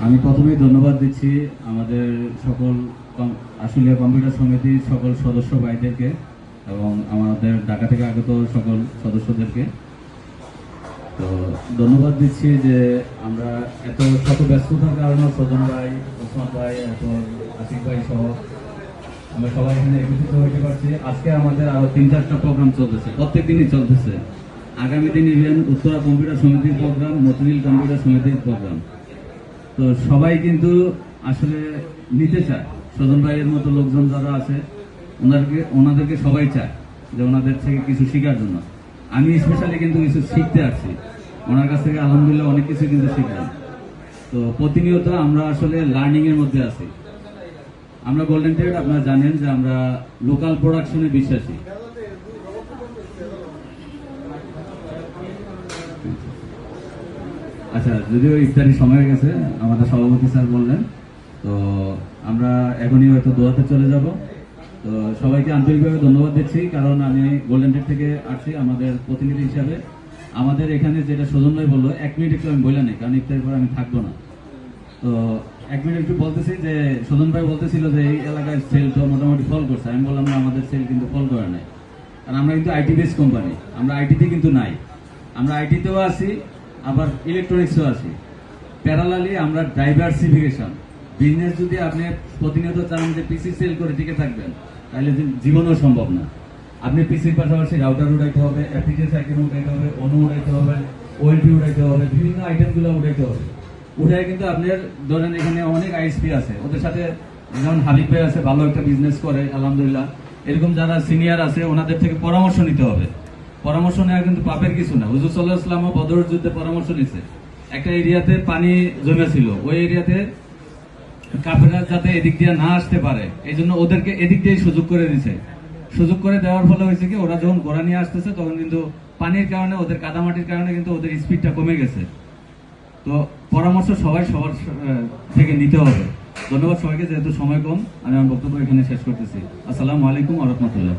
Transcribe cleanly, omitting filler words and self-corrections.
আমি প্রথমেই ধন্যবাদ দিচ্ছি আমাদের সকল আশুলিয়া কম্পিউটার সমিতির সকল সদস্য ভাইদেরকে এবং আমাদের ঢাকা থেকে আগত সকল সদস্যদেরকে। তো ধন্যবাদ দিচ্ছি যে আমরা এত শত ব্যস্ততার কারণে সজন ভাই, ওসমান ভাই, এরপর আসিফ ভাই সহ আমরা সবাই এখানে একত্রিত হতে পারছি। আজকে আমাদের আরো 3-4টা প্রোগ্রাম চলতেছে, প্রত্যেক দিনই চলতেছে। আগামী দিন ইভেন উত্তরা কম্পিউটার সমিতির প্রোগ্রাম, মতিঝিল কম্পিউটার সমিতির প্রোগ্রাম। তো সবাই কিন্তু আসলে নিতে চায়, সজন ভাইয়ের মতো লোকজন যারা আছে ওনাদেরকে সবাই চায় যে ওনাদের থেকে কিছু শেখার জন্য। আমি স্পেশালি কিন্তু কিছু শিখতে আসছি ওনার কাছ থেকে, আলহামদুলিল্লাহ অনেক কিছু কিন্তু শিখলাম। তো প্রতিনিয়ত আমরা আসলে লার্নিং এর মধ্যে আছি। আমরা গোল্ডেন ট্রেড আপনারা জানেন যে আমরা লোকাল প্রোডাকশনে বিশ্বাসী। আচ্ছা, যদিও ইফতারি সময় হয়ে গেছে, আমাদের সভাপতি স্যার বললেন, তো আমরা এখনই হয়তো দোয়াতে চলে যাব। তো সবাইকে আন্তরিকভাবে ধন্যবাদ দিচ্ছি, কারণ আমি গোল্ডেন ট্রেড থেকে আসছি আমাদের প্রতিনিধি হিসাবে। আমাদের এখানে যেটা সজন ভাই বললো, 1 মিনিট একটু আমি বলে নেই, কারণ ইফতারের পর আমি থাকবো না। তো 1 মিনিট একটু বলতেছি যে সজন ভাই বলতেছিল যে এই এলাকায় সেল তো মোটামুটি ফল করছে। আমি বললাম না, আমাদের সেল কিন্তু ফল করে নাই, কারণ আমরা কিন্তু আইটি বেস কোম্পানি। আমরা আইটিতে কিন্তু নাই, আমরা আইটিতেও আছি, আবার ইলেকট্রনিক্সও আছি। প্যারালালি আমরা ডাইভার্সিফিকেশন বিজনেস, যদি আপনি প্রতিনিয়ত চান যে পিসি সেল করে টিকে থাকবেন, তাহলে জীবনও সম্ভব না। আপনি পিসির পাশাপাশি রাউটার উঠাইতে হবে, এফপিজিএস আইটেম উঠাইতে হবে, অনু উঠাইতে হবে, ওএলটি উঠাইতে হবে, বিভিন্ন আইটেমগুলো উঠাইতে হবে। উঠে কিন্তু আপনার ধরেন এখানে অনেক আইএসপি আছে, ওদের সাথে যেমন হাবিব ভাই আছে, ভালো একটা বিজনেস করে আলহামদুলিল্লাহ। এরকম যারা সিনিয়র আছে ওনাদের থেকে পরামর্শ নিতে হবে। পরামর্শ নেওয়া কিন্তু পাপের কিছু না। হুজুর সাল্লাল্লাহু আলাইহি ওয়াসাল্লাম বদরের যুদ্ধে পরামর্শ নিছে। একটা এরিয়াতে পানি জমেছিল, ওই এরিয়াতে কাফেররা যাতে এদিক দিয়ে না আসতে পারে, এই জন্য ওদেরকে এদিক দিয়ে সুযোগ করে দিছে। সুযোগ করে দেওয়ার ফলে হয়েছে কি, ওরা যখন ঘোড়া নিয়ে আসতেছে তখন কিন্তু পানির কারণে, ওদের কাদামাটির কারণে কিন্তু ওদের স্পিডটা কমে গেছে। তো পরামর্শ সবার থেকে নিতে হবে। ধন্যবাদ সবাইকে, যেহেতু সময় কম আমি আমার বক্তব্য এখানে শেষ করতেছি। আসসালামু আলাইকুম ওয়া রাহমাতুল্লাহ।